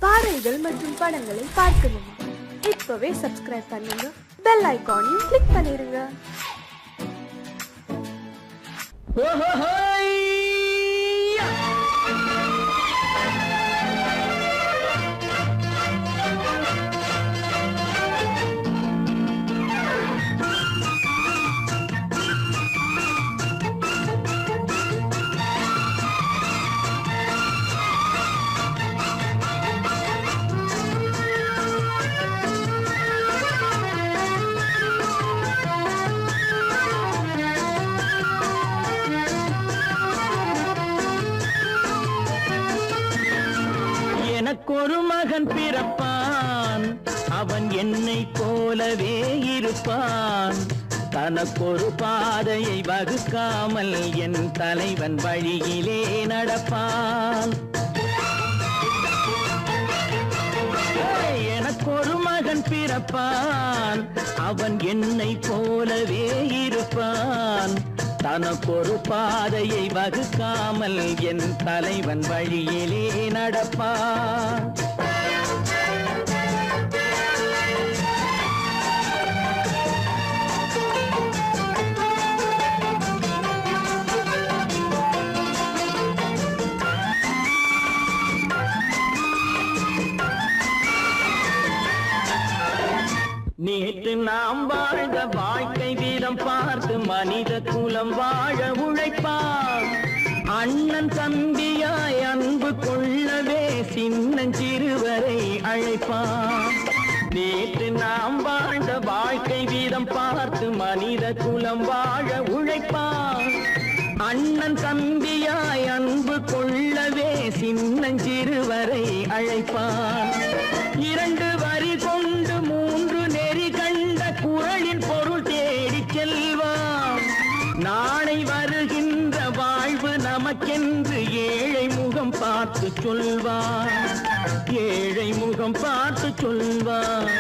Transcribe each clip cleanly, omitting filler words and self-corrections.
பாடல்கள் மற்றும் படங்களை பார்க்கணுமா? இப்பவே சப்ஸ்கிரைப் பண்ணுங்க, பெல் ஐகானையும் கிளிக் பண்ணிருங்க. எனக்கொரு மகன் பிறப்பான், அவன் என்னை போலவே இருப்பான். தனக்கொரு பாதையை வகுக்காமல் என் தலைவன் வழியிலே நடப்பான். எனக்கொரு மகன் பிறப்பான், அவன் என்னை போலவே இருப்பான். தனக்கொரு பாதையை வகுக்காமல் என் தலைவன் வழியிலே நடப்பான். நேற்று நாம் வாழ்ந்த வாழ்க்கை வீதம் பார்த்து மனித குலம் வாழ உழைப்பான். அண்ணன் தம்பியாய் அன்பு கொள்ளவே சின்னஞ்சிறுவரை அழைப்பான். நேற்று நாம் வாழ்ந்த வாழ்க்கை வீதம் பார்த்து மனித குலம் வாழ உழைப்பான். அண்ணன் தம்பியாய் அன்பு கொள்ளவே சின்னஞ்சிறுவரை அழைப்பான். இரண்டு வரி கொண்டு மூன்று நெறி கண்ட குறளின் பொருள் தேடி செல்வான். நாளை வருகின்ற வாழ்வு நமக்கென்று ஏழை முகம் பார்த்து சொல்வான். ஏழை முகம் பார்த்து சொல்வான்.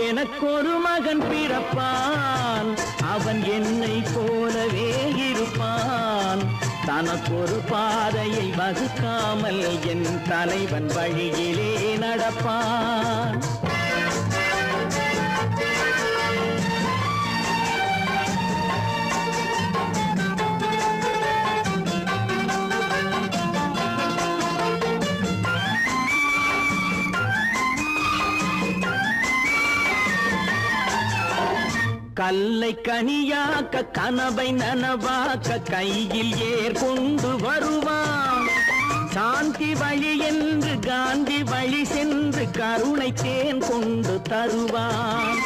எனக்கொரு மகன் பிறப்பான், அவன் என்னை போலவே இருப்பான். தனக்கொரு பாதையை வகுக்காமல் என் தலைவன் வழியிலே நடப்பான். கல்லை கனியாக்க கனவை நனவாக்க கையில் ஏற்கொண்டு வருவான். சாந்தி வழி என்று காந்தி வழி சென்று கருணை தேன் கொண்டு தருவான்.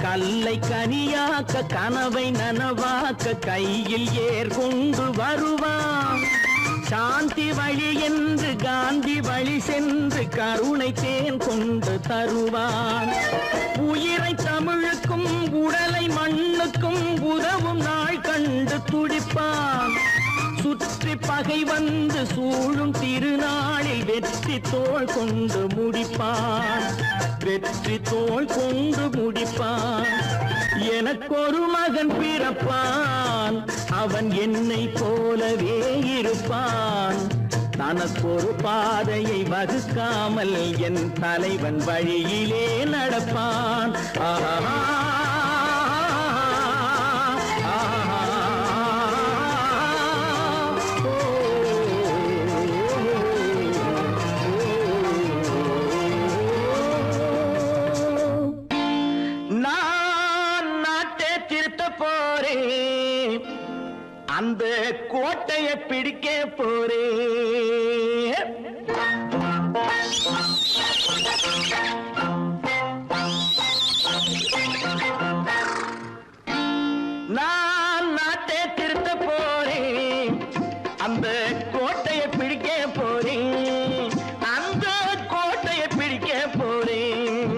கல்லை கனியாக்க கனவை நனவாக்க கையில் ஏற்கொண்டு வருவான். சாந்தி வழி என்று காந்தி வழி சென்று கருணை தேன் கொண்டு தருவான். உயிரை தமிழுக்கும் உடலை மண்ணுக்கும் உதவும் நாள் கண்டு துடிப்பான். சுற்றி பகை வந்து சூழும் திருநாளில் வெற்றி தோள் கொண்டு முடிப்பான். வெற்றி தோள் கொண்டு முடிப்பான். எனக்கொரு மகன் பிறப்பான், அவன் என்னை போலவே இருப்பான். தனக்கொரு பாதையை வகுக்காமல் என் தலைவன் வழியிலே நடப்பான். நான் நாட்டை திருத்த போறேன், அந்த கோட்டையை பிடிக்க போறேன். நான் நாட்டை திருத்த போறேன், அந்த கோட்டையை பிடிக்க போறேன். அந்த கோட்டையை பிடிக்க போறேன்.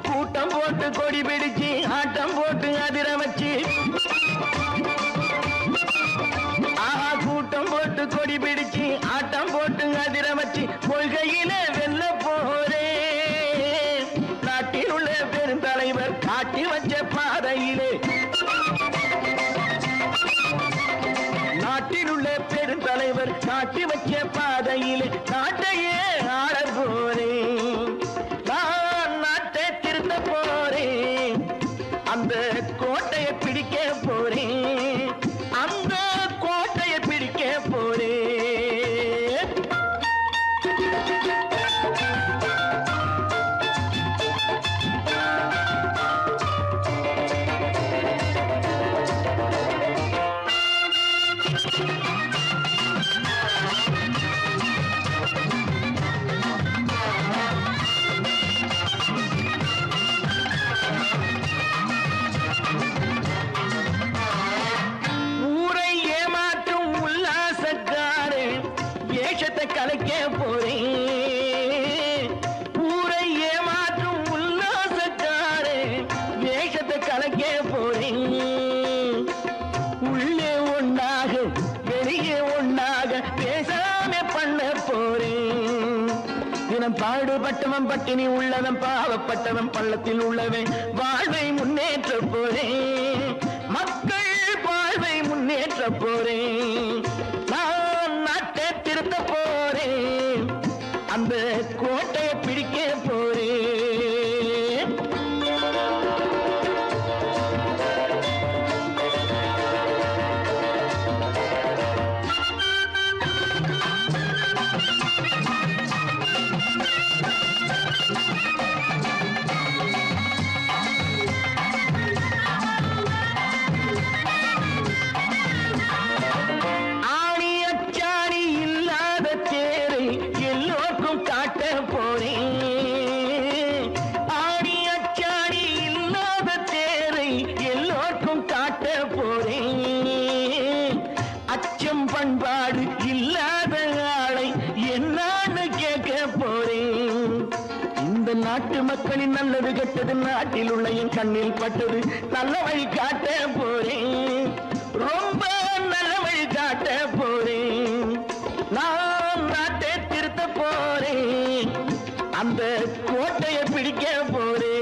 கூட்டம் போட்டு கொடி பிடிச்சு ஆட்டம் போட்டு அதிர வச்சு, கூட்டம் போட்டு கொடி பிடிச்சு பாடுபட்டவன் பட்டினி உள்ளவன் பாவப்பட்டவன் பள்ளத்தில் உள்ளவன் வாழ்வை முன்னேற்ற போறேன், மக்கள் வாழ்வை முன்னேற்ற போறேன். நான் நாட்டை திருத்த போறேன், அந்த கோட்டையை பிடிக்க போறேன். பண்பாடு இல்லாத ஆளை என்னான்னு கேட்க போறேன். இந்த நாட்டு மக்களின் நல்லது கெட்டது நாட்டில் உள்ள என் கண்ணில் பட்டது, நல்ல வழி காட்ட போறேன், ரொம்ப நல்ல வழி காட்ட போறேன். நான் நாட்டை திருத்த போறேன், அந்த கோட்டையை பிடிக்க போறேன்.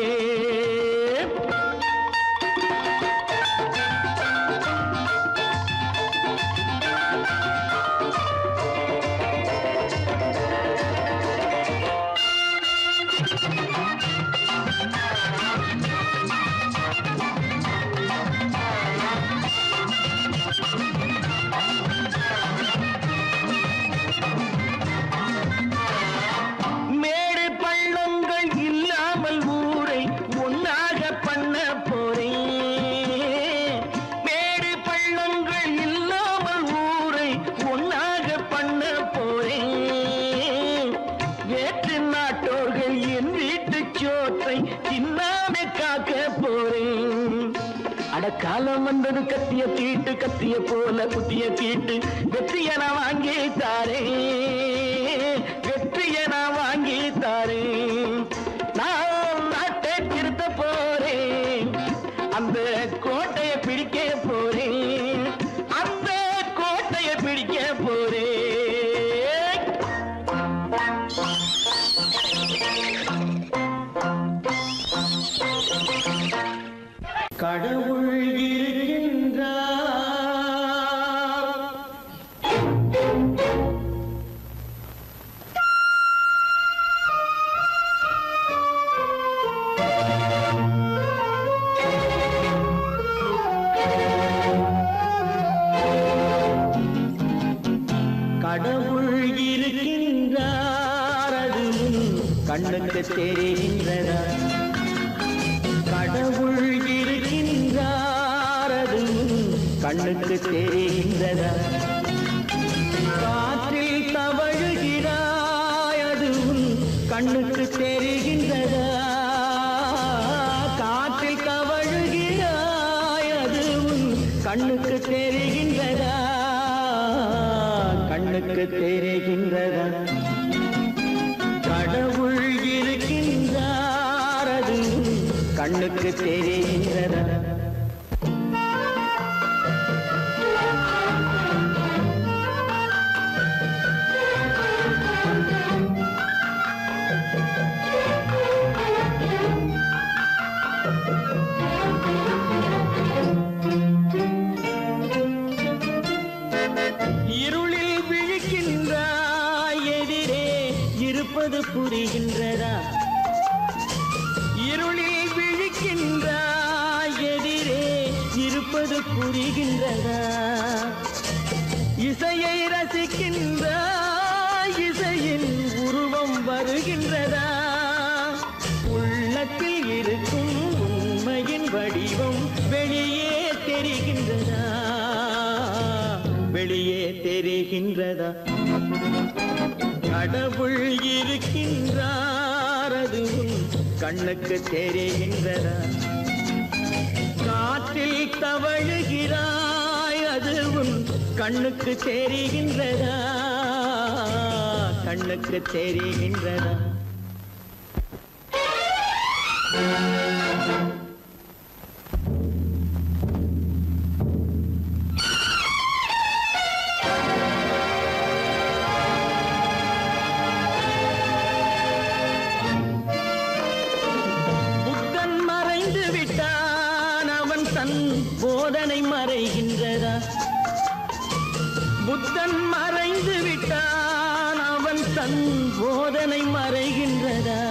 காலம் வந்தது கத்திய தீட்டு, கத்திய போல குத்திய தீட்டு, வெற்றிய நான் வாங்கி தாரேன், வெற்றிய நான் வாங்கி தாரேன். நான் நாட்டை திருத்த போறேன், அந்த கோட்டையை பிடிக்க போறேன், அந்த கோட்டையை பிடிக்க போறேன். கடவுள் இருக்கின்றார், கடவுள் இருக்கின்றார், அது கண்ணுக்கு தெரிகின்றதா? கடவுள் இருக்கின்றார், அது கண்ணுக்கு தெரிகின்றதா? காற்றில் தவழுகிறாய், அது கண்ணுக்கு தெரிகின்றதா? காற்றில் தவழுகிறாய், அது கண்ணுக்கு தெரிகின்றதா? கண்ணுக்கு தெரிகின்றதா? கடவுள் இருக்கின்றார், அது கண்ணுக்கு தெரிகின்றதா? இருளில் விழிக்கின்றாய், எதிரே இருப்பது புரிகின்றதா? இருளில் விழிக்கின்றாய், எதிரே இருப்பது புரிகின்றதா? இசையை ரசிக்கின்றாய், இசையின் உருவம் வருகின்றதா? உள்ளத்தில் இருக்கும் உண்மையின் வடிவம் வெளியே தெரிகின்றதா? வெளியே தெரிகின்றதா? கடவுள் இருக்கின்றார், அது கண்ணுக்கு தெரிகின்றதா? காற்றில் தவழுகிறாய், அது கண்ணுக்கு தெரிகின்றதா? கண்ணுக்கு தெரிகின்றதா? மறைகின்றதா?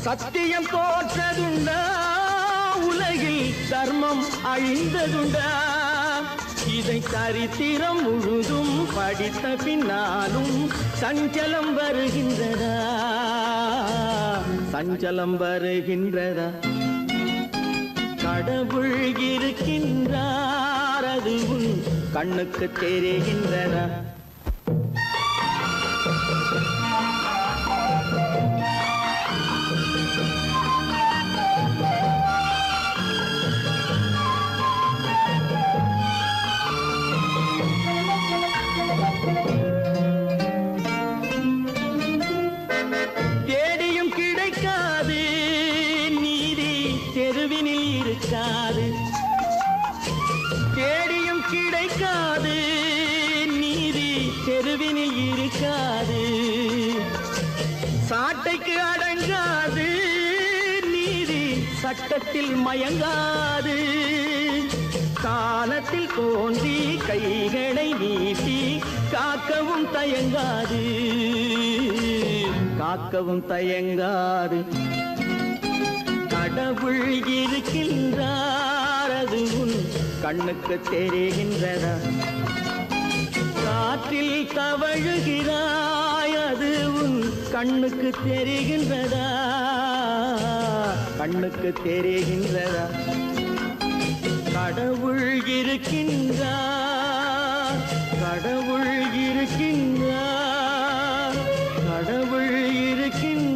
சத்தியம் தோற்றதுண்டா? உலகில் தர்மம் அழிந்ததுண்டா? இதை சரித்திரம் முழுதும் படித்த பின்னாலும் சஞ்சலம் வருகின்றதா? சஞ்சலம் வருகின்றதா? கடவுள் இருக்கின்றார், அது உன் கண்ணுக்கு தெரிகின்றதா? தேடியும் கிடைக்காது நீதி தெருவினில் இருக்காது. தேடியும் கிடைக்காது நீதி தெருவினில் இருக்காது. சாட்டைக்கு அடங்காது நீதி சட்டத்தில் மயங்காது. காலத்தில் தோன்றி கைகளை நீட்டி காக்கவும் தயங்காது. காக்கவும் தயங்காது. கடவுள் இருக்கின்றார், அது உன் கண்ணுக்கு தெரிகின்றதா? காற்றில் தவழுகிறாய், அது உன் கண்ணுக்கு தெரிகின்றதா? கண்ணுக்கு தெரிகின்றதா? கடவுள் இருக்கின்றார், கடவுள் இருக்கின்றார், கடவுள் இருக்கின்றார்.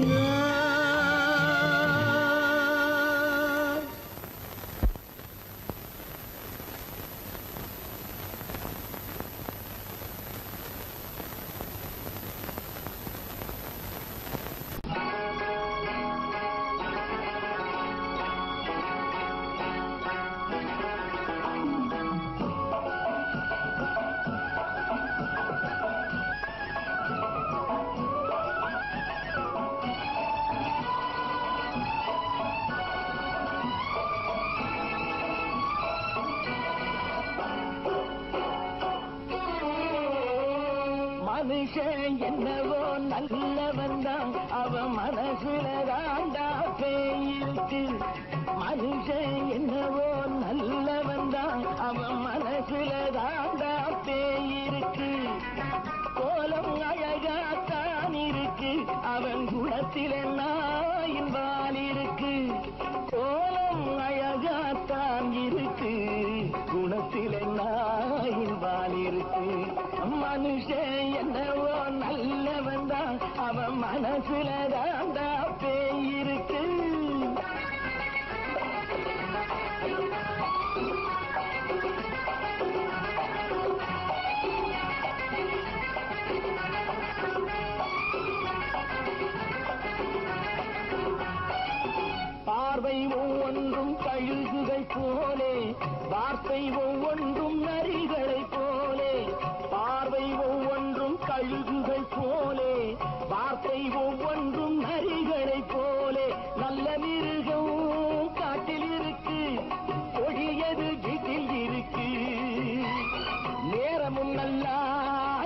மனுஷன் என்னவோ நல்லவன் தான், அவன் மனசுல தாண்டா பேயிருக்கு. மனுஷன் என்னவோ நல்லவன் தான், அவன் மனசுல தாண்டா பேயிருக்கு. கோலம் அழகாத்தான் இருக்கு, அவன் குணத்தில நாயின் வால் இருக்கு. கோலம் அழகாத்தான் இருக்கு, குணத்தில நாயின் வால் இருக்கு. மனுஷன் என்னவோ நல்லவன் தான், அவன் மனசுல தாண்டா பேயிருக்கு. பார்வை ஒவ்வொன்றும் கழுகுகை போலே, வார்த்தை ஒவ்வொன்றும் நரிகளை போலே. பார்வை ஒவ்வொன்றும் கழுகுகை போலே, வார்த்தை ஒவ்வொன்றும் நரிகளை போலே. நல்ல மிருகம் காட்டில் இருக்கு, கொடியது வீட்டில் இருக்கு. நேரமும் நல்லா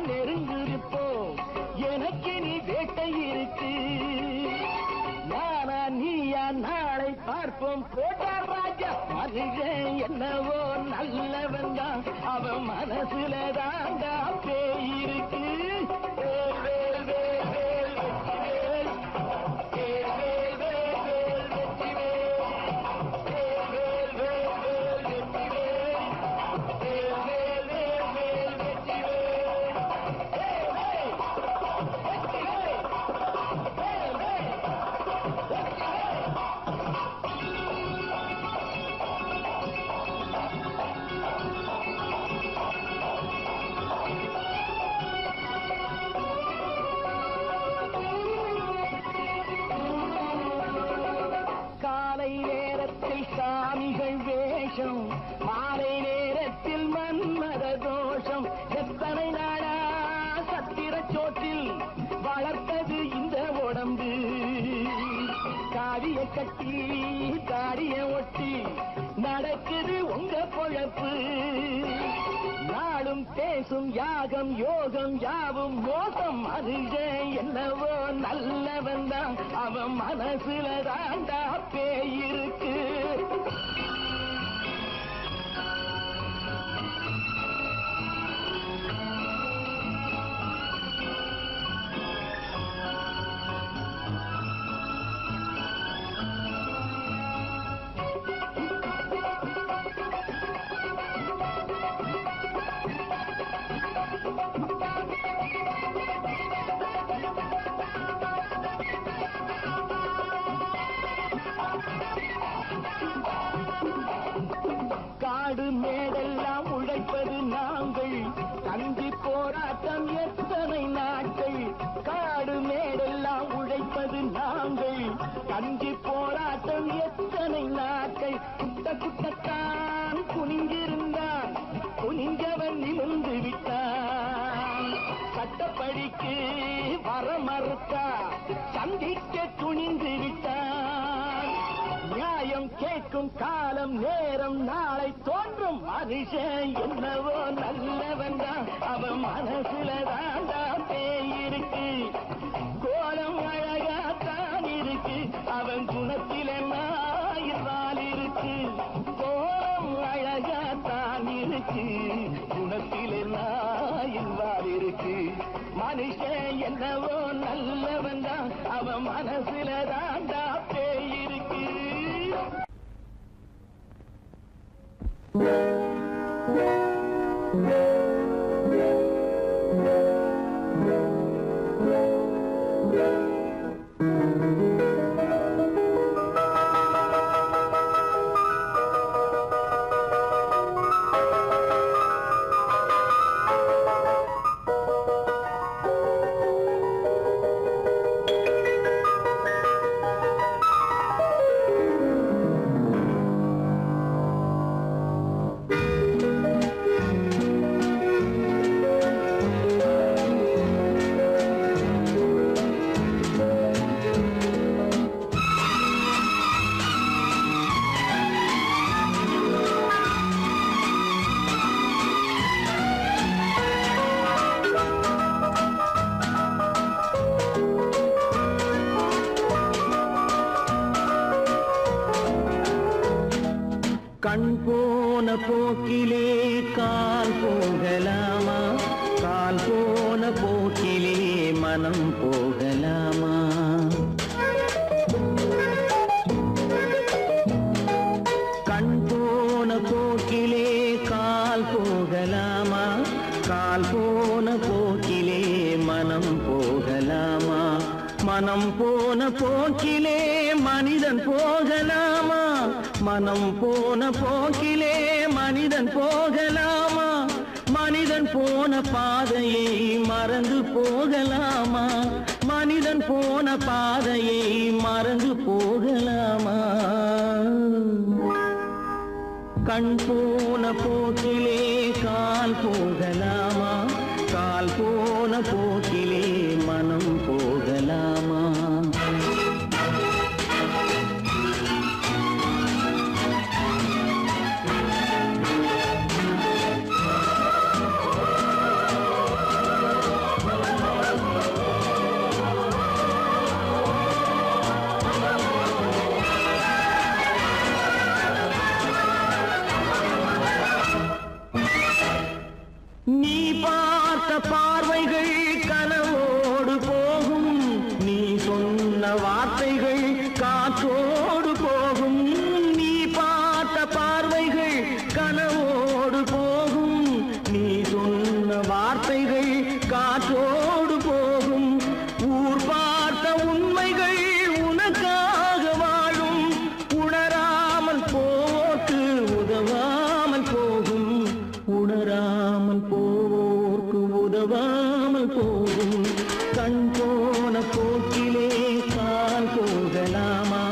நெருங்கிருப்போம், எனக்கு நீ வேட்டை இருக்கு. நானா நீயா நாளை பார்ப்போம், போட்டார் ராஜா. மனுஷன் என்னவோ நல்லவன் தான், அவன் மனசுல தாண்டா பேயிருக்கு. சாமிகள் வேஷம், மாலை நேரத்தில் மன்மத தோஷம். எத்தனை நாடா சத்திர சோற்றில் வளர்த்தது இந்த உடம்பு. காவிய கட்டி தாடிய ஒட்டி நடக்குது உங்க பொழப்பு. நாளும் பேசும் யாகம் யோகம் யாவும் மோசம். மனுஷன் என்னவோ நல்லவன் தான், அவன் மனசுல தாண்டா பேயிருக்கு. காடு மேடெல்லாம் உழைப்பது நாங்கள், கஞ்சி போராட்டம் எத்தனை நாட்கள். காடு மேடெல்லாம் உழைப்பது நாங்கள், கஞ்சி போராட்டம் எத்தனை நாட்கள். குட்ட குட்டத்தான் குனிஞ்சிருந்தான், குனிஞ்சவன் நிமிர்ந்து விட்டான். சட்டப்படிக்கு வர மறுத்தா, சந்திக்க துணிந்து விட்டான். நியாயம் கேட்கும் காலம் நேரம் நாளை தோன்றும். மனுஷன் என்னவோ நல்லவன் தான், அவன் மனசுல தாண்டா பேயிருக்கு. கோலம் அழகாத்தான் இருக்கு, அவன் குணத்தில நாயினால் இருக்கு. கோலம் அழகாத்தான் இருக்கு, குணத்தில நாயினால் இருக்கு. மனுஷன் என்னவோ நல்லவன் தான், அவன் மனசுல தாண்டா பேயிருக்கு. கண் போன போக்கிலே கால் போகலாமா, கால் போன போக்கிலே மனம் போகலாமா. கண் போன போக்கிலே கால் போகலாமா, கால் போன போக்கிலே மனம் போகலாமா. மனம் போன போக்கிலே மனிதன் போகலாமா, மனம் போன போக்கிலே மனிதன் போகலாமா. மனிதன் போன பாதையை மறந்து போகலாமா, மனிதன் போன பாதையை மறந்து போகலாமா. கண் போன போக்கிலே கால் போகலாமா, கால் போன போக்கிலே மனம் போகலாமா. நீ பார்த்த பார்வைகள் கனவோடு போகும், நீ சொன்ன வார்த்தைகள் காற்றோடு போகும். நீ பார்த்த பார்வைகள் கனவோடு போகும், நீ சொன்ன வார்த்தைகள் காற்றோடு போகும். ஊர் பார்த்த உண்மைகள் உனக்காக வாழும், உணராமல் போக்கு உதவாமல் போகும், உணராமல் போக்கு உதவாமல் போகும். கண் போன போக்கிலே கால் போகலாமா,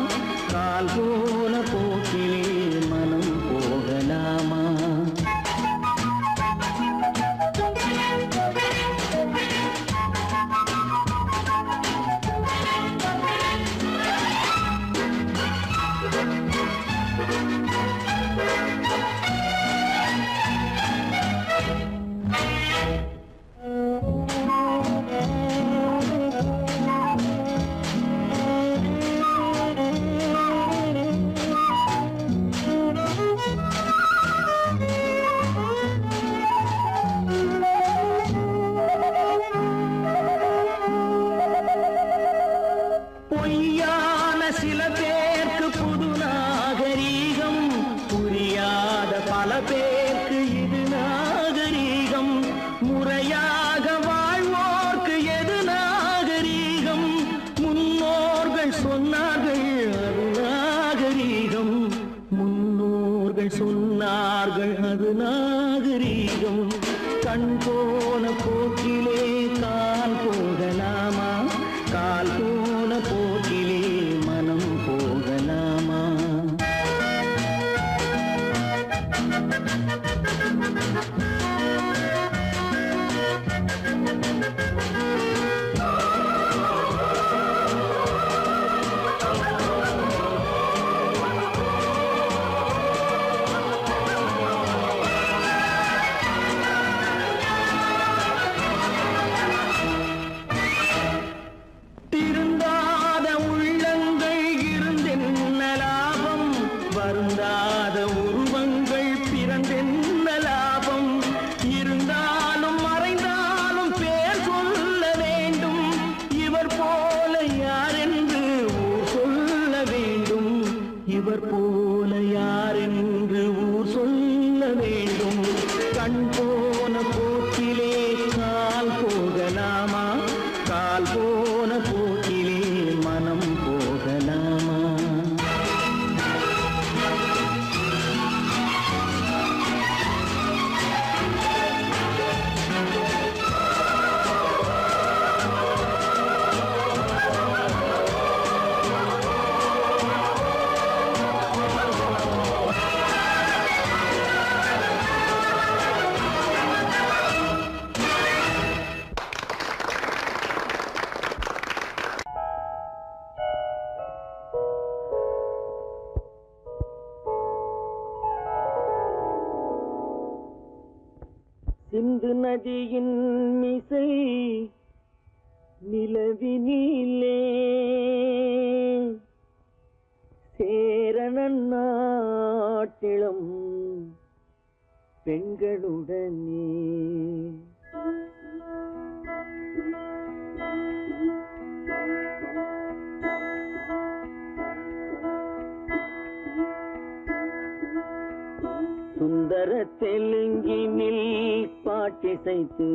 சில பேருக்கு புது நாகரீகம், புரியாத பல பேருக்கு இது நாகரீகம். முறையாக வாழ்வோர்க்கு எது நாகரீகம்? முன்னோர்கள் சொன்னார்கள் அது நாகரீகம். முன்னோர்கள் சொன்னார்கள் அது நாகரீகம். கண் போன போக்கிலே கால் போகலாமா? கால் போன போக்கிலே மனம் போகலாமா? திருந்தாத உள்ளங்கள் இருந்தென்ன லாபம்? வருந்தாத உருவங்கள் பிறந்தென்ன லாபம்? இருந்தாலும் மறைந்தாலும் பேர் சொல்ல வேண்டும். இவர் போல யாரென்று ஊர் சொல்ல வேண்டும். இவர் போல யாரென்று ஊர் சொல்ல வேண்டும். கண் போன போக்கிலே கால் போகலாமா? கால் போன போக்கிலே மனம் போகலாமா? சிந்து நதியின் மிசை நிலவினிலே சேரணன் நாட்டிளம் பெண்களுடனே சுந்தர தெலுங்கினில் பாட்டிசைத்து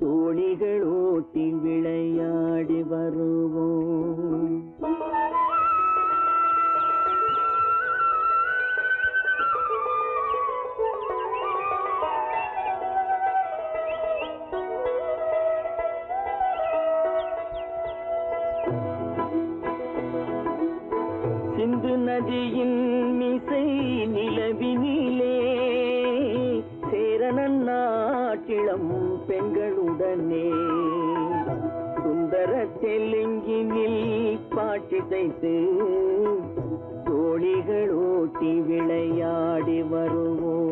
தோணிகள் ஓட்டி விளையாடி வருவோம். சிந்து நதியின் மிசை நிலவினிலே சேரணன் நாட்டிளம் பெண்களுடனே சுந்தர தெலுங்கினில் பாட்டிசைத்து தோணிகள் ஓட்டி விளையாடி வருவோம்.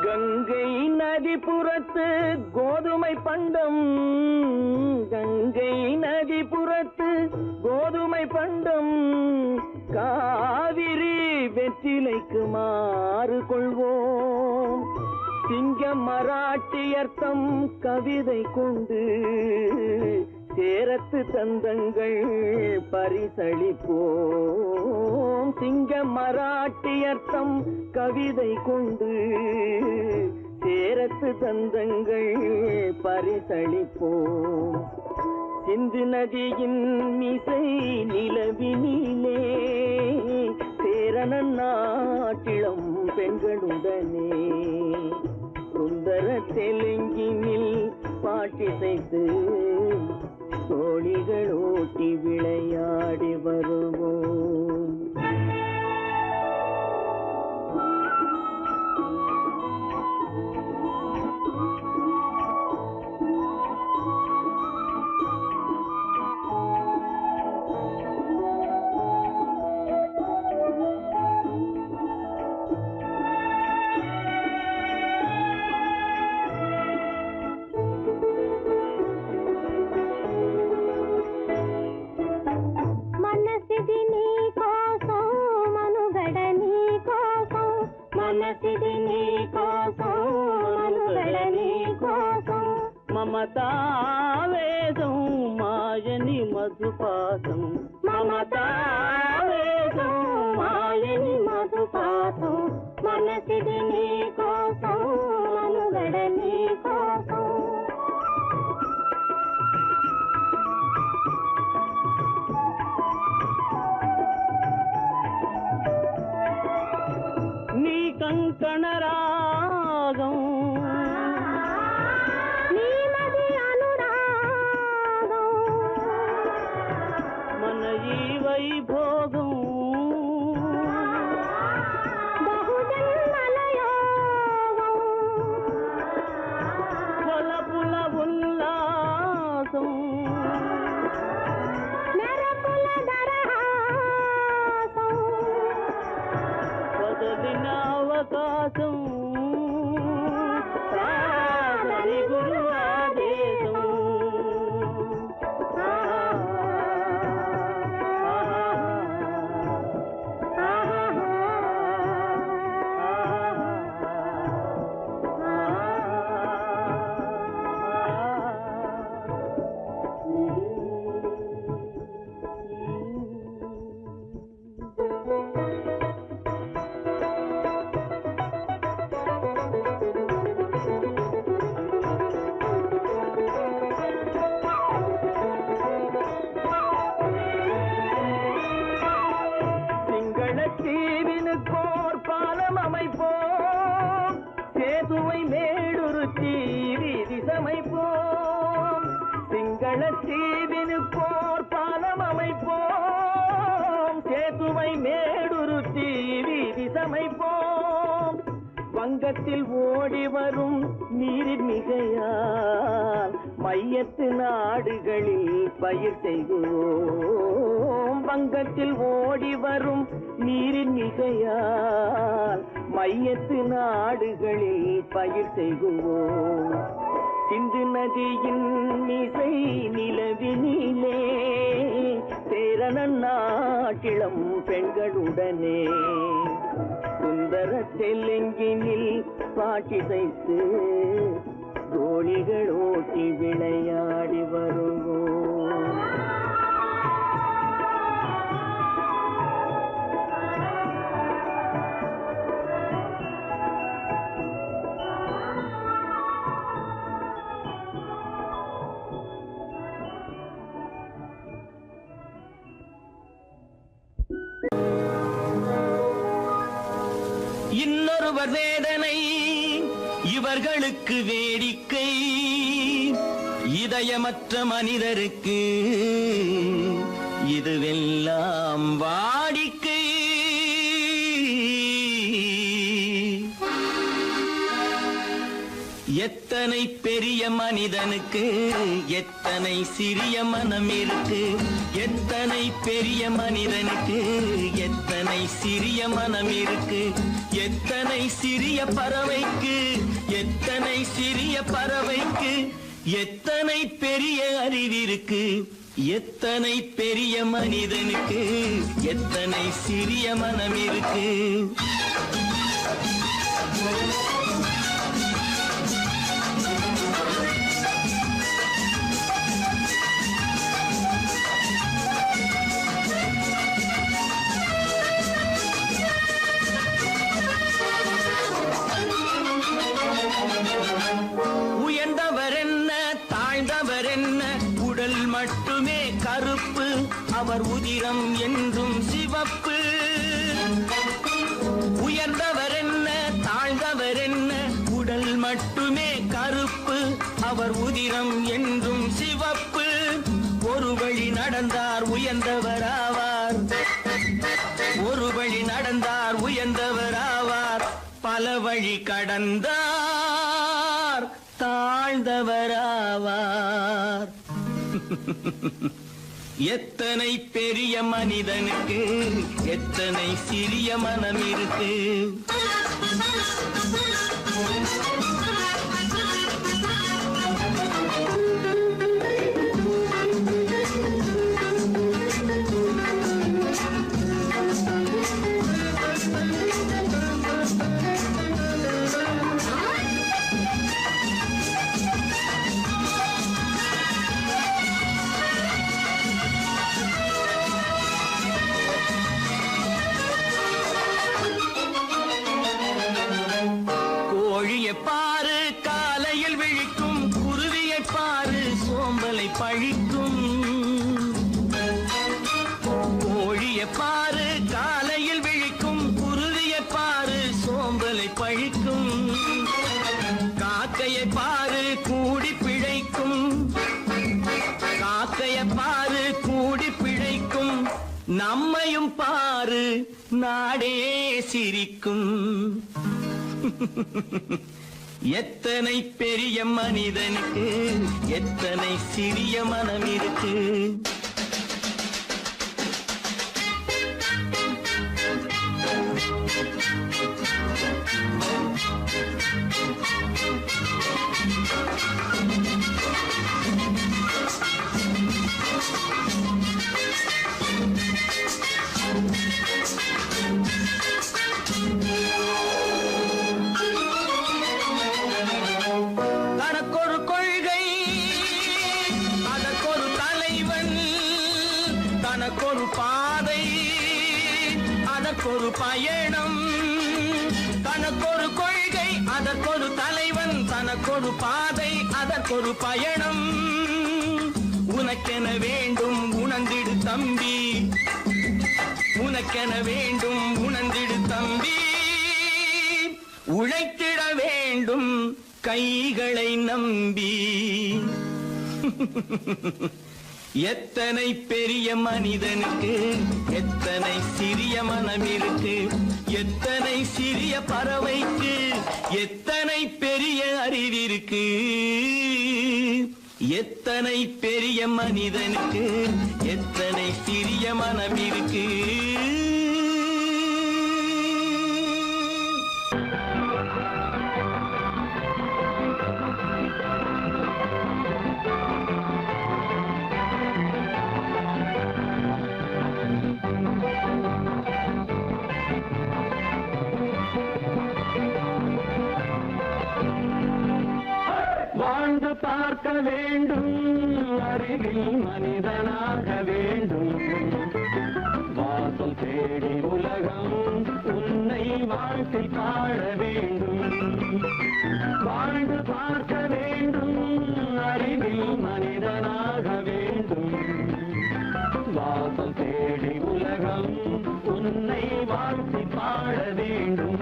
கங்கை நதிபுறத்து கோதுமை பண்டம், கங்கை நதிபுறத்து கோதுமை பண்டம், காவிரி வெற்றிலைக்கு மாறு கொள்வோம். சிங்க மராட்டியர்த்தம் கவிதை கொண்டு சேரத்து தந்தங்கள் பரிசளிப்போம். சிங்க மராட்டியர்த்தம் கவிதை கொண்டு சேரத்து தந்தங்கள் பரிசளிப்போம். சிந்து நதியின் மிசை நிலவினிலே சேரணன் நாட்டிளம் பெண்களுடனே சுந்தர தெலுங்கினில் பாட்டிசைத்து தோணிகள் ஓட்டி விளையாடி வருவோம். మమతావేదం మాయని మధుపాతం మమతావేదం మాయని మధుపాతం మనసిది నీ కోసం మనుగడ నీ కోసం నీ కంకణ రాగం నీలది అనురాగం మన ఈ వైభోగం బహుజన్మల యోగం కొలపుల ఉల్లాసం మెరపుల దరహాసం వదలిన అవకాశం సాగరి గురు ఆదేశం தீவினுக்கோர் பாலம் அமைப்போம் சேதுவை மேடுருத்தி வீதி சமைப்போம் சிங்கள தீவினுக்கோர் பாலம் அமைப்போம் சேதுவை மேடுருத்தி வீதி சமைப்போம் வங்கத்தில் ஓடி வரும் நீரின் மிகையால் மையத்து நாடுகளில் பயிர் செய்வோம் வங்கத்தில் ஓடி வரும் நீரின் மிகையால் மையத்து நாடுகளில் பயிர் செய்வோம் சிந்து நதியின் மிசை நிலவினிலே சேரணன் நாட்டிளம் பெண்களுடனே சுந்தர தெலுங்கினில் பாட்டிசைத்து தோணிகள் ஓட்டி விளையாடி வருவோம் இன்னொருவர் வேதனை இவர்களுக்கு வேடிக்கை இதயமற்ற மனிதருக்கு இதுவெல்லாம் வாடிக்கை எத்தனை பெரிய மனிதனுக்கு எத்தனை சிறிய மனம் இருக்கு எத்தனை பெரிய மனிதனுக்கு எத்தனை சிறிய மனம் இருக்கு எத்தனை சிறிய பறவைக்கு எத்தனை சிறிய பறவைக்கு எத்தனை பெரிய அறிவிருக்கு எத்தனை பெரிய மனிதனுக்கு எத்தனை சிறிய மனம் இருக்கு உடல் மட்டுமே கருப்பு அவர் உதிரம் என்றும் சிவப்பு உயர்ந்தவர் என்ன தாழ்ந்தவர் என்ன உடல் மட்டுமே கருப்பு அவர் உதிரம் என்றும் சிவப்பு ஒரு வழி நடந்தார் உயர்ந்தவராவார் ஒரு வழி நடந்தார் உயர்ந்தவராவார் பல வழி கடந்தார் தாழ்ந்தவராவார் எத்தனை பெரிய மனிதனுக்கு எத்தனை சிறிய மனம் இருக்கு நம்மையும் பாரு நாடே சிரிக்கும். எத்தனை பெரிய மனிதனுக்கு எத்தனை சிறிய மனம் இருக்கு. தனக்கொரு கொள்கை அதற்கொரு தலைவன், தனக்கொரு பாதை அதற்கொரு பயணம். தனக்கொரு கொள்கை அதற்கொரு தலைவன், தனக்கொரு பாதை அதற்கொரு பயணம். உனக்கென வேண்டும் உணர்ந்திடு தம்பி, உனக்கென வேண்டும் உணர்ந்திடு தம்பி. உழைத்திட வேண்டும் கைகளை நம்பி. எத்தனை பெரிய மனிதனுக்கு எத்தனை சிறிய மனம் இருக்கு. எத்தனை சிறிய பறவைக்கு எத்தனை பெரிய அறிவிருக்கு. எத்தனை பெரிய மனிதனுக்கு எத்தனை சிறிய மனம் இருக்கு. வாழ்ந்து பார்க்க வேண்டும், அறிவில் மனிதனாக வேண்டும். வாசல் தேடி உலகம் உன்னை வாழ்க்கை பாட வேண்டும். வாழ்ந்து பார்க்க வேண்டும், அறிவில் மனிதனாக வேண்டும். வாசல் தேடி உலகம் உன்னை வாழ்க்கை பாட வேண்டும்.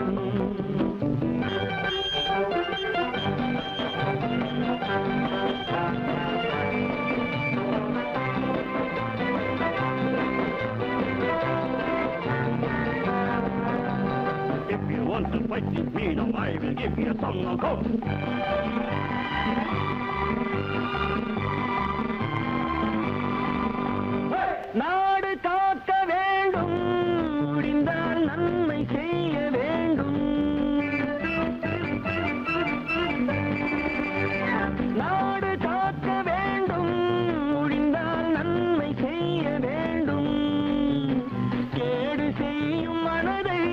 If you want to fight with me, now I will give you a song of hope. நாடு காக்க வேண்டும், முடிந்தால் நன்மை செய்ய வேண்டும். நாடு காக்க வேண்டும், முடிந்தால் நன்மை செய்ய வேண்டும். கேடு செய்யும் மனதை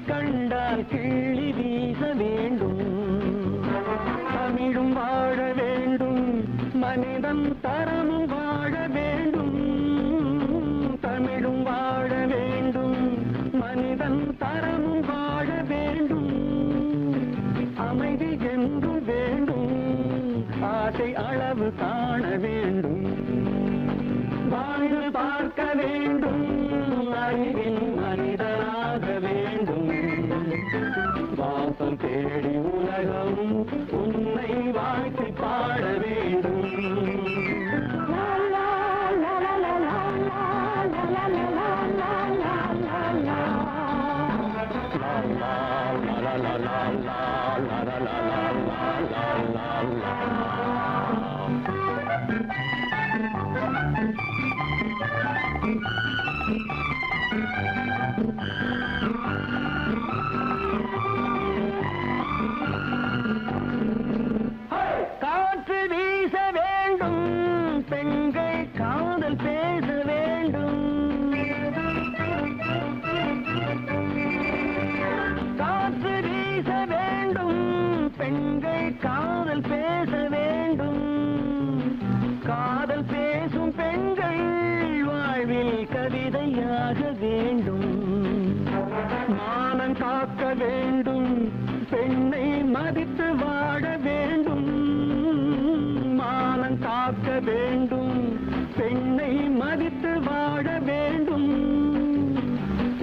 கண்டால் கிள்ளி வீச வேண்டும். தமிழும் வாழ வேண்டும், மனிதன் தரமும் வாழ வேண்டும். தமிழும் வாழ வேண்டும், மனிதன் தரமும் வாழ வேண்டும். அமைதி என்றும் வேண்டும், ஆசை அளவு காண வேண்டும். வாழ்ந்து பார்க்க வேண்டும், அறிவில் மனிதனாக வேண்டும். வாசல் தேடி உலகம் உன்னை வாழ்க்கை பாட வேண்டும். காற்று வீச வேண்டும், பெண்கள் காதல் பேச வேண்டும். காற்று வீச வேண்டும், பெண்கள் காதல் பேச வேண்டும். காதல் பேசும் பெண்கள் வாழ்வில் கவிதையாக வேண்டும். மானம் காக்க வேண்டும், பெண்ணை மதித்து வாழ வேண்டும். மானம் காக்க வேண்டும், பெண்ணை மதித்து வாழ வேண்டும்.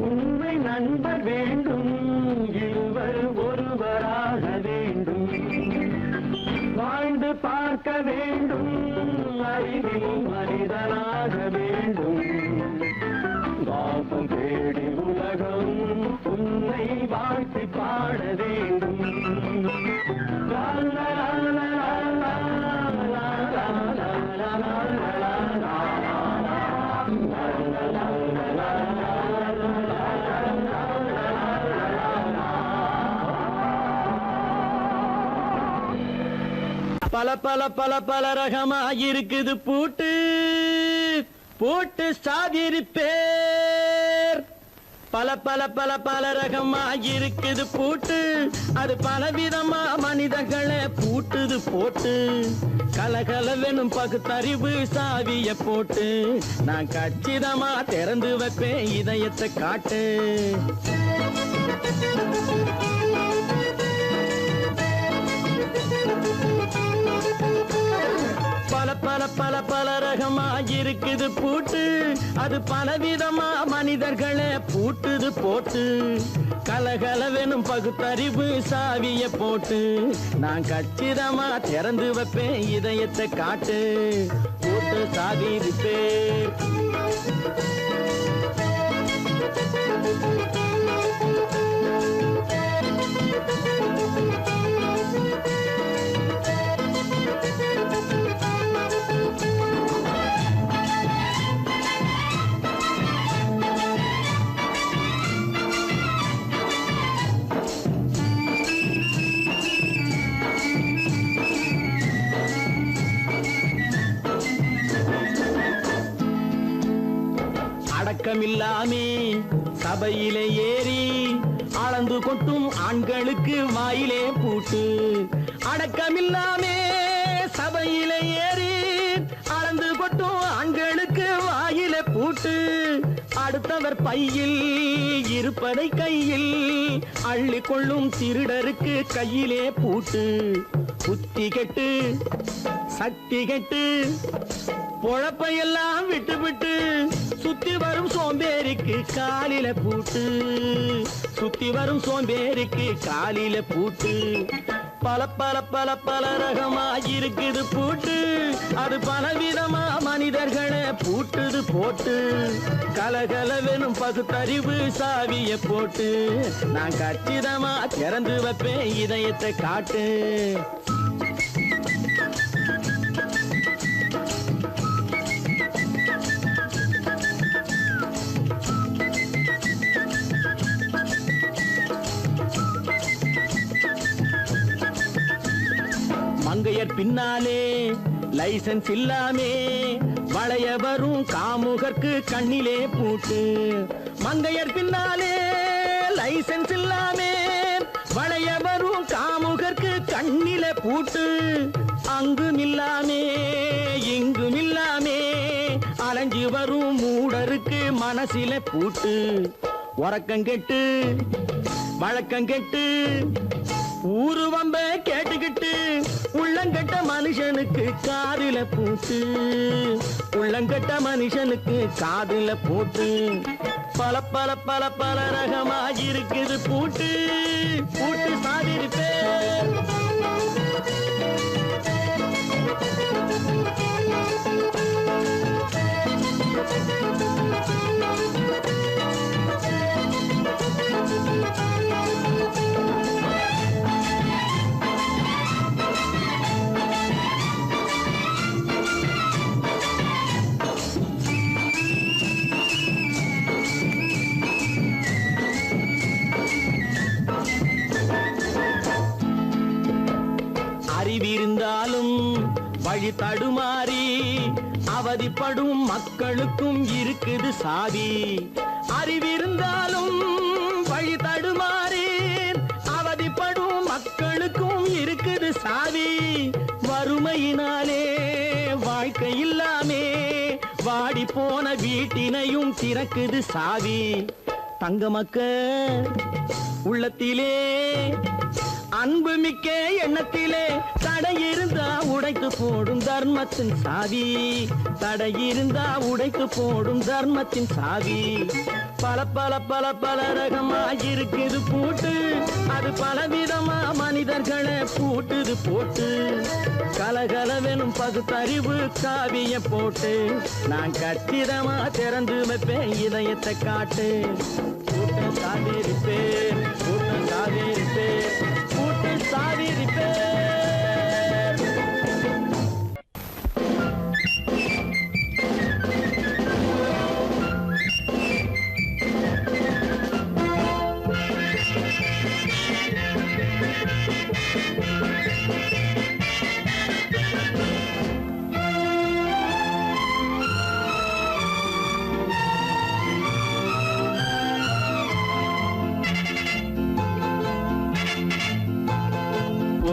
உண்மை நண்பர் வேண்டும், இருவர் ஒருவராக வேண்டும். வாழ்ந்து பார்க்க வேண்டும், அறிவில் மனிதனாக வேண்டும். பல பல பல பல ரகமா இருக்குது பூட்டு பூட்டு சாதிரி பேர் பல பல பல பல ரகமா இருக்குது பூட்டு அது பலவிதமா மனிதர்களை பூட்டுது போட்டு கலகலவெனும் பகுத்தறிவு சாவிய போட்டு நான் கச்சிதமா திறந்து வைப்பேன் இதயத்தை காட்டு பல பல பல பல ரகமா இருக்குது பூட்டு அது பலவிதமா மனிதர்களை பூட்டுது போட்டு கலகலவெனும் பகுத்தறிவு சாவிய போட்டு நான் கச்சிதமா திறந்து வைப்பேன் இதயத்தை காட்டு போட்டு சாவி பேர் அடக்கமில்லாமே சபையிலே ஏறி அளந்து கொட்டும் ஆண்களுக்கு வாயிலே பூட்டு அடக்கமில்லாமே சபையிலே ஏறி அளந்து கொட்டும் ஆண்களுக்கு வாயிலே பூட்டு அடுத்தவர் பையில் இருப்பதை கையில் அள்ளி கொள்ளும் திருடருக்கு கையிலே பூட்டு புத்தி கெட்டு சக்தி கெட்டு பொழப்பையெல்லாம் விட்டு விட்டு சுத்தி வரும் சோம்பேறிக்கு காலில பூட்டு சுத்தி வரும் சோம்பேறிக்கு காலில பூட்டு பல பல பல பல ரகமா இருக்குது பூட்டு அது பலவிதமா மனிதர்களை பூட்டுது போட்டு கலகலவெனும் பகுத்தறிவு சாவிய போட்டு நான் கச்சிதமா திறந்து வைப்பேன் இதயத்தை காட்டு மங்கையர் பின்னாலே லைசன்ஸ் இல்லாமே வளைய வரும் காமுகர்க்கு கண்ணிலே பூட்டு மங்கையர் பின்னாலே லைசன்ஸ் இல்லாமே வளைய வரும் காமுகர்க்கு கண்ணிலே பூட்டு அங்கும் இல்லாமே இங்கும் இல்லாமே அலைஞ்சு வரும் மூடருக்கு மனசில பூட்டு உறக்கங்கெட்டு வழக்கங்கெட்டு ஊரு வம்ப கேட்டுக்கிட்டு உள்ளங்கட்ட மனுஷனுக்கு காதுல பூட்டு உள்ளங்கட்ட மனுஷனுக்கு காதுல பூட்டு பல பல பல பல ரகமா இருக்குது பூட்டு பூட்டு சாதிரி பேர் அறிவிருந்தாலும் வழி தடுமாறி அவதிப்படும் மக்களுக்கும் இருக்குது சாவி அறிவிருந்தாலும் வழி தடுமாறி அவதிப்படும் மக்களுக்கும் இருக்குது சாவி வறுமையினாலே வாழ்க்கை இல்லாமே வாடி போன வீட்டினையும் திறக்குது சாவி தங்க மக்க உள்ளத்திலே அன்பு மிக்க எண்ணத்திலே தடை இருந்தா உடைத்து போடும் தர்மத்தின் சாவி தடை இருந்தா உடைத்து போடும் தர்மத்தின் சாவி பல பல பல பல ரகமா இருக்குது பூட்டு அது பலவிதமா மனிதர்களை பூட்டுது போட்டு கலகலவெனும் பகுத்தறிவு சாவிய போட்டு நான் கச்சிதமா திறந்து வைப்பேன் இதயத்தை காட்டு கூட்டம் சாவேரி பேர் கூட்டம் சாவேரி பேர் கூட்டம் சாவேரி பேர்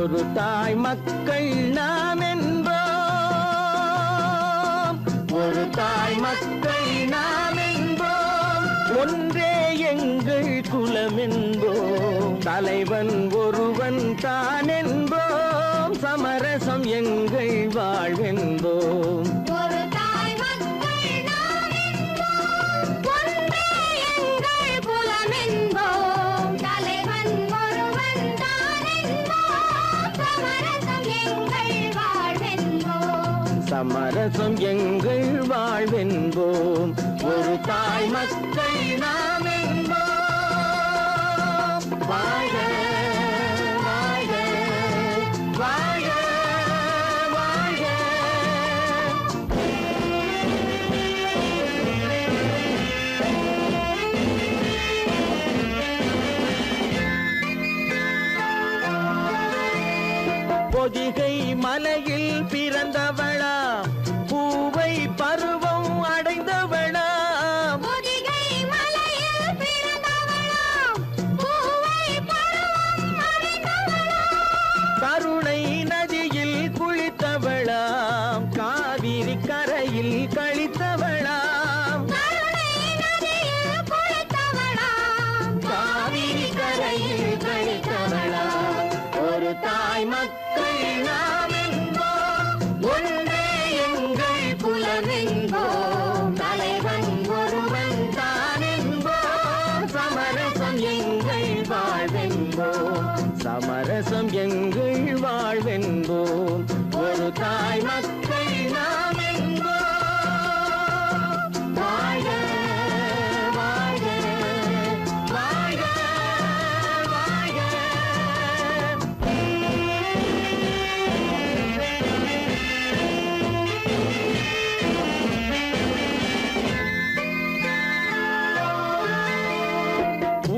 ஒரு தாய் மக்கள் நாம் என்போம், ஒரு தாய் மக்கள் நாம் என்போம், ஒன்றே எங்கள் குலம் என்போம், தலைவன் ஒருவன் தான் என்போம், சமரசம் எங்கள் வாழ்வென்போம். ஒரு தாய் மக்கள் நாம் என்போம், ஒன்றே எங்கள் குலம் என்போம், தலைவன் ஒருவன் தான் என்போம், சமரசம் எங்கள் வாழ்வென்போம். சமரசம் எங்கள் வாழ்வென்போம், ஒரு தாய் மக்கள் நாம் என்போம். வாழ்க வாழ்க வாழ்க வாழ்க. பொதிகை மலையில் பிறந்தவளா, பூவை பருவம் அடைந்தவளா, பொதிகை மலையில் பிறந்தவளாம், பூவை பருவம் அடைந்தவளாம், கருணை நதியில் குளித்தவளாம், காவிரி கரையில் கழித்தவளாம், கருணை நதியில் குளித்தவளாம், காவிரி கரையில் கழித்தவளாம். ஒரு தாய் மக்கள் நாம் என்போம், ஒன்றே எங்கள் குலம் என்போம், தலைவன் ஒருவன் தான் என்போம், சமரசம் எங்கள் வாழ்வென்போம், சமரசம் எங்கள் வாழ்வென்போம், ஒரு தாய் மக்கள் நாம் என்போம். வாழ்க வாழ்க வாழ்க வாழ்க.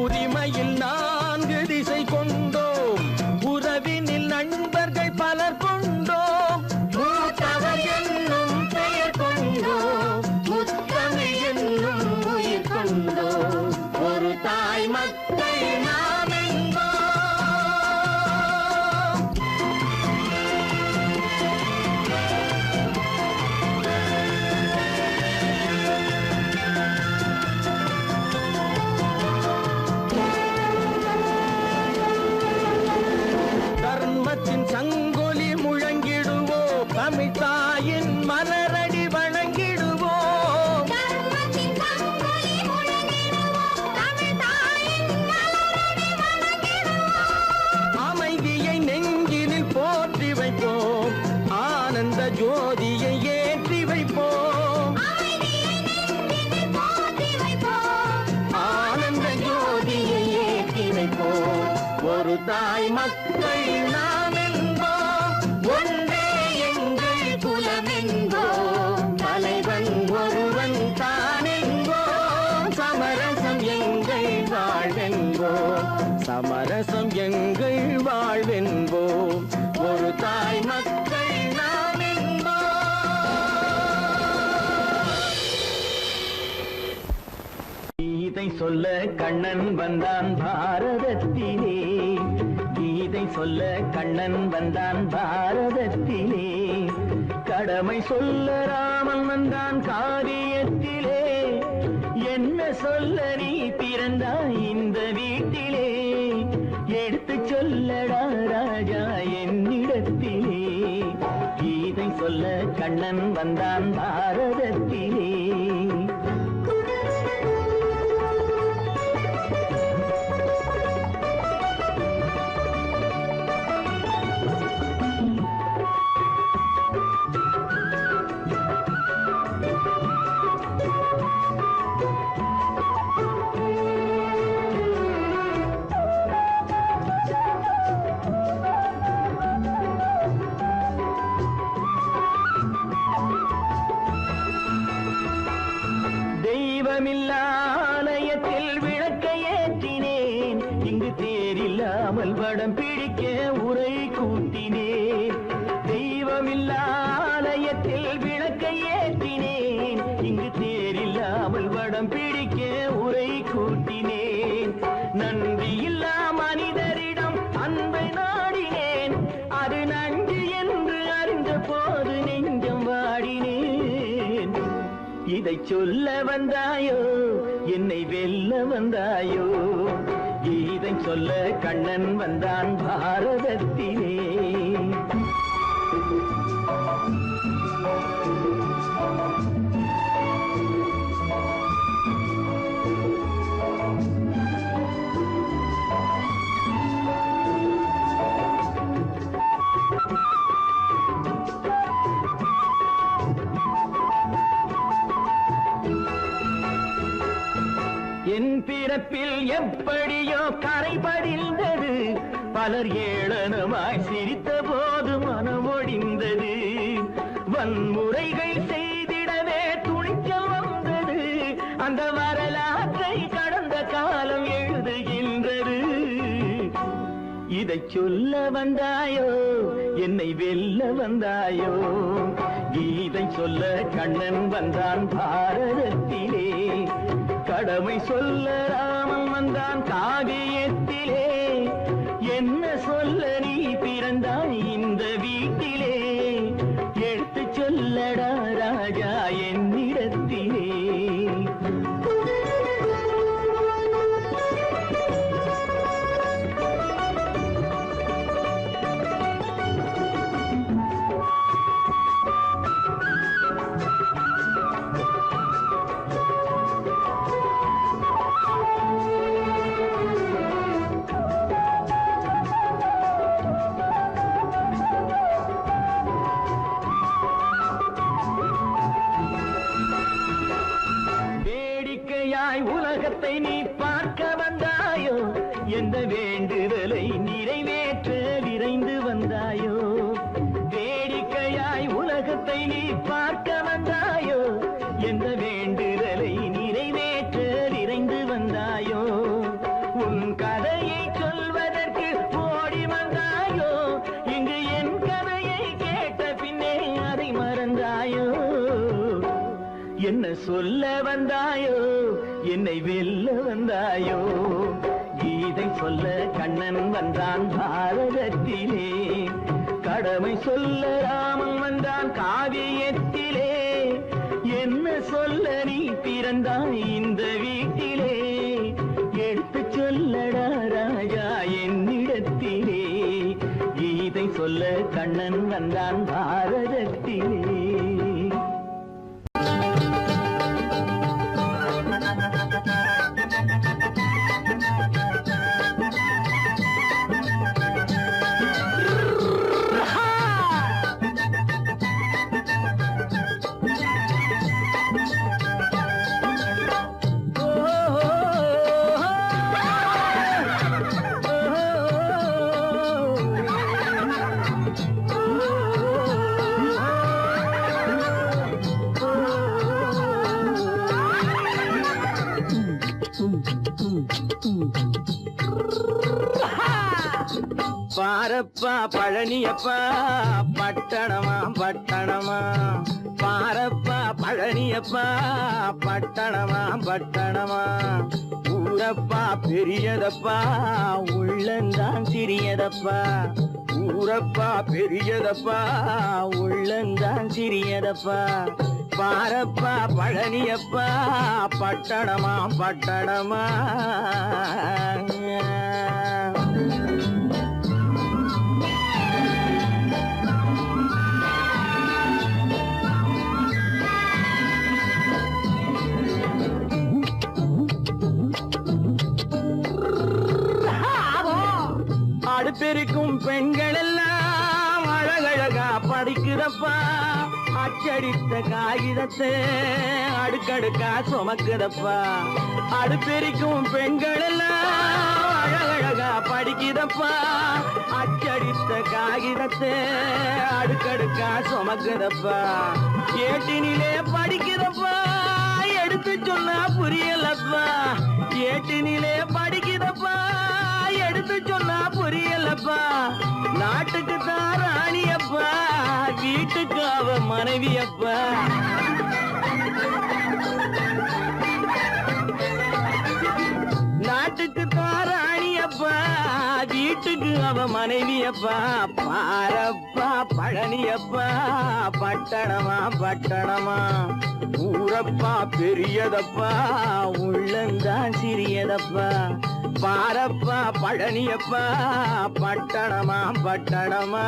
உரிமையில் 4 திசை கொண்டோம், உறவினில் நண்பர்கள் பலர் கொண்டோம், மூத்தவர் என்னும் பெயர் கொண்டோம், முத்தமிழ் என்னும் உயிர் கொண்டோம், ஒரு தாய் மக்கள் நாம் என்போம். தர்மத்தின் சங்கொலி முழங்கிடுவோம், தமிழ் தாயின் மலரடி வணங்கிடுவோம், தர்மத்தின் சங்கொலி முழங்கிடுவோம், தமிழ் தாயின் மலரடி வணங்கிடுவோம், அமைதியை நெஞ்சினில் போற்றி வைப்போம், ஆனந்த ஜோதியை ஏற்றி வைப்போம், அமைதியை நெஞ்சினில் போற்றி வைப்போம், ஆனந்த ஜோதியை ஏற்றி வைப்போம், ஒரு தாய் மக்கள் நாம் என்போம், ஒன்றே எங்கள் குலம் என்போம், தலைவன் ஒருவன் தான் என்போம், சமரசம் எங்கள் வாழ்வென்போம், சமரசம் எங்கள் வாழ்வென்போம், ஒரு தாய் மக்கள் நாம் என்போம். கீதை சொல்ல கண்ணன் வந்தான் பாரதத்திலே, கீதை சொல்ல கண்ணன் வந்தான் பாரதத்திலே, கடமை சொல்ல ராமன் வந்தான் காரியத்திலே, என்ன சொல்ல நீ பிறந்தாய் இந்த வீட்டிலே, எடுத்து சொல்லடா ராஜா என்னிடத்திலே, கீதை சொல்ல கண்ணன் வந்தான் பாரதத்திலே. தெய்வமில்லாலயத்தில் விளக்கை ஏற்றினேன், இங்கு தேரில்லாமல் வடம் பிடிக்க உரை கூட்டினேன். தெய்வமில்லாலயத்தில் விளக்கை ஏற்றினேன், இங்கு தேரில்லாமல் வடம் பிடிக்க உரை கூட்டினேன். நன்றியில்லா மனிதரிடம் அன்பை நாடினேன், சொல்ல வந்தாயோ என்னை வெல்ல வந்தாயோ கீதை சொல்ல கண்ணன் வந்தான் பாரதத்திலே என் பிறப்பில் எப்படியோ கரை படிந்தது பலர் ஏளனமாய் சிரித்த போது மனம் ஒடிந்தது வன்முறைகள் செய்திடவே துணிச்சல் வந்தது அந்த வரலாற்றை கடந்த காலம் எழுதுகின்றது இதை சொல்ல வந்தாயோ என்னை வெல்ல வந்தாயோ கீதை சொல்ல கண்ணன் வந்தான் பாரதத்திலே கடமை சொல்ல ராமன் வந்தான் காவியத்திலே என்ன சொல்ல நீ பிறந்தாய் இந்த வீட்டிலே எடுத்து சொல்லடா ராஜா என்னிடத்திலே உலகத்தை நீ பார்க்க வந்தாயோ எந்த வேண்டுதலை நிறைவேற்ற விரைந்து வந்தாயோ வேடிக்கையாய் உலகத்தை நீ பார்க்க வந்தாயோ எந்த வேண்டுதலை நிறைவேற்ற விரைந்து வந்தாயோ உன் கதையை சொல்வதற்கு ஓடி வந்தாயோ இங்கு என் கதையை கேட்ட பின்னே அதை மறந்தாயோ என்ன சொல்ல வந்தாயோ என்னை வெல்ல வந்தாயோ கீதை சொல்ல கண்ணன் வந்தான் பாரதத்திலே கடமை சொல்ல ராமன் வந்தான் காவியத்திலே என்ன சொல்ல நீ பிறந்தாய் இந்த வீட்டிலே எடுத்து சொல்லடா ராஜா என்னிடத்திலே கீதை சொல்ல கண்ணன் வந்தான் பாரதத்திலே பாரப்பா பழனியப்பா பட்டணமா பட்டணமா பாரப்பா பழனியப்பா பட்டணமா பட்டணமா ஊரப்பா பெரியதப்பா உள்ளந்தான் சிறியதப்பா ஊரப்பா பெரியதப்பா உள்ளந்தான் சிறியதப்பா பாரப்பா பழனியப்பா பட்டணமா பட்டணமா அடுப்பெருக்கும் பெண்கள் எல்லாம் அழகழகா படிக்கிறப்பா அச்சடித்த காகிதத்தை அடுக்கடுக்கா சுமக்குதப்பா அடுப்பெருக்கும் பெண்கள் எல்லாம் அழகழகா படிக்கிறப்பா அச்சடித்த காகிதத்தை அடுக்கடுக்கா சுமக்குதப்பா ஏட்டினிலே படிக்கிறப்பா எடுத்து சொன்னா புரியலப்பா ஏட்டினிலே படிக்கிறப்பா எடுத்து சொன்னா புரியலப்பா நாட்டுக்கு தான் ராணியப்பா வீட்டுக்கு அவ மனைவியப்பா நாட்டுக்கு தான் ராணியப்பா வீட்டுக்கு அவ மனைவியப்பா பாரப்பா பழனியப்பா பட்டணமா பட்டணமா ஊரப்பா பெரியதப்பா உள்ளந்தான் சிறியதப்பா பாரப்பா பழனியப்பா பட்டணமா பட்டணமா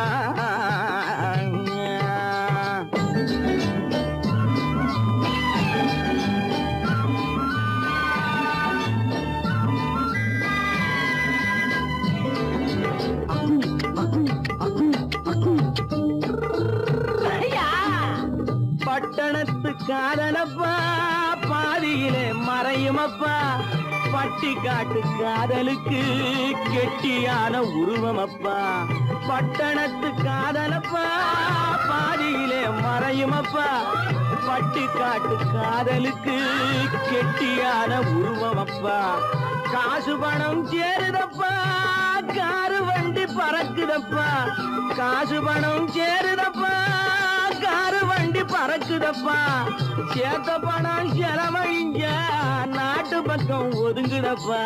பட்டணத்து காதலப்பா பாதியிலே மறையுமப்பா பட்டி காட்டு காதலுக்கு கெட்டியான உருவமப்பா பட்டணத்து காதலப்பா பாதியிலே மறையுமப்பா பட்டி காட்டு காதலுக்கு கெட்டியான உருவமப்பா காசு பணம் சேருதப்பா காரு வண்டி பறக்குதப்பா காசு பணம் சேருதப்பா காரு வண்டி பறக்குதப்பா சேத்த பணம் செலவழிஞ்ச நாட்டு பக்கம் ஒதுங்குதப்பா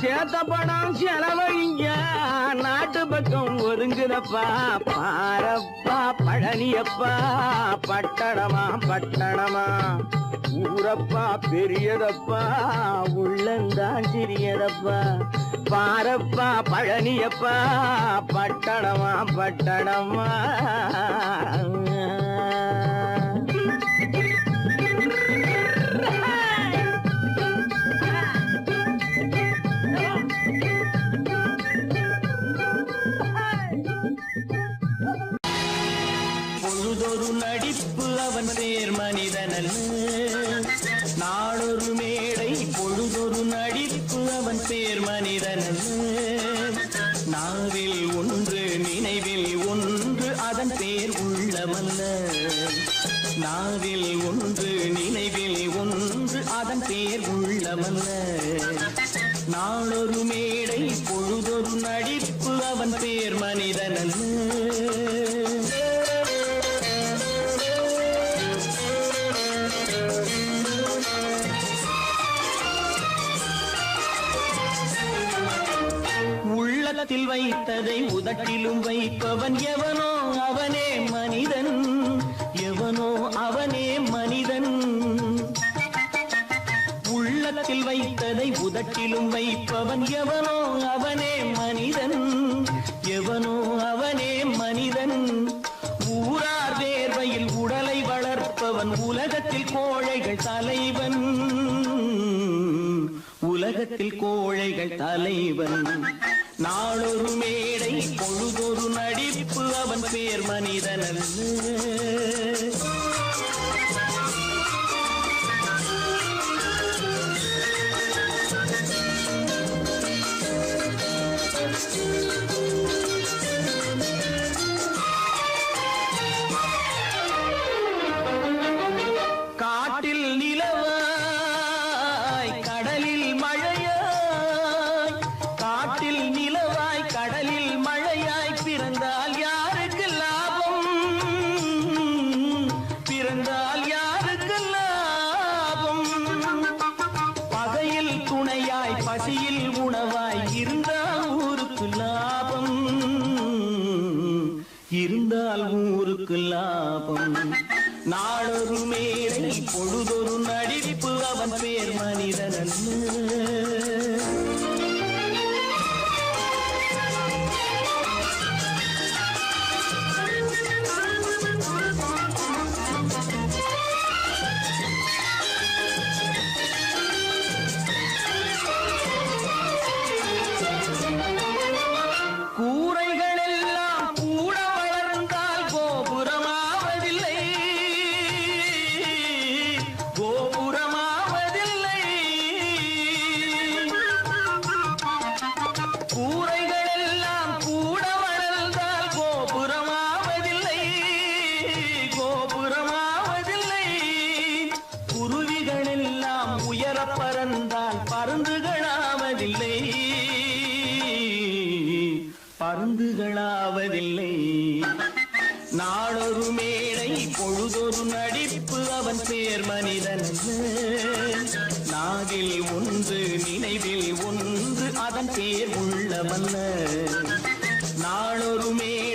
சேத்த பணம் செலவழிஞ்ச நாட்டு பக்கம் ஒதுங்குதப்பா பாரப்பா பழனியப்பா பட்டணமா பட்டணமா ஊரப்பா பெரியதப்பா உள்ளந்தான் சிறியதப்பா பாரப்பா பழனியப்பா பட்டணமா பட்டணமா பொழுதொரு நடிப்பு அவன் பேர் மனிதனல்ல நாளொரு மேடை பொழுதொரு நடிப்பு அவன் பேர் மனிதனல்ல நாவில் ஒன்று நினைவில் ஒன்று அதன் பேர் உள்ளமல்ல நாவில் ஒன்று நினைவில் ஒன்று அதன் பேர் உள்ளமல்ல நாளொரு மேடை பொழுதொரு நடிப்பு அவன் பேர் மனிதனல்ல உள்ளத்தில் வைத்ததை உதட்டிலும் வைப்பவன் எவனோ அவனே மனிதன் எவனோ அவனே மனிதன் உள்ளத்தில் வைத்ததை உதட்டிலும் வைப்பவன் எவனோ அவனே மனிதன் எவனோ அவனே மனிதன் ஊரார் வேர்வையில் உடலை வளர்ப்பவன் உலகத்தில் கோழைகள் தலைவன் உலகத்தில் கோழைகள் தலைவன் நாளொரு மேடை பொழுதொரு நடிப்பு அவன் பேர் மனிதனல்ல காட்டில் நிலவாய் கடலில் மழையாய் காட்டில் நிலவாய் கடலில் மழையாய் பிறந்தால் யாருக்கு லாபம் பிறந்தால் யாருக்கு லாபம் பகையில் துணையாய் பசியில் உணவாய் இருந்தால் ஊருக்கு லாபம் இருந்தால் ஊருக்கு லாபம் நாளொரு மேடை பொழுதொரு நடிப்பு அவன் பேர் மனிதனல்ல கூரைகள் எல்லாம் கூட வளர்ந்தால் கோபுரமாவதில்லை கோபுரமாவதில்லை கூரைகள் எல்லாம் கூட வளர்ந்தால் கோபுரமாவதில்லை கோபுரமாவதில்லை குருவிகள் எல்லாம் உயர பறந்தால் பருந்துகளாவதில்லை பருந்துகளாவதில்லை நாளொரு மேடை பொழுதொரு நடிப்பு அவன் பேர் மனிதனல்ல நாவில் ஒன்று நினைவில் ஒன்று அதன் பேர் உள்ளமல்ல நாளொரு மேடை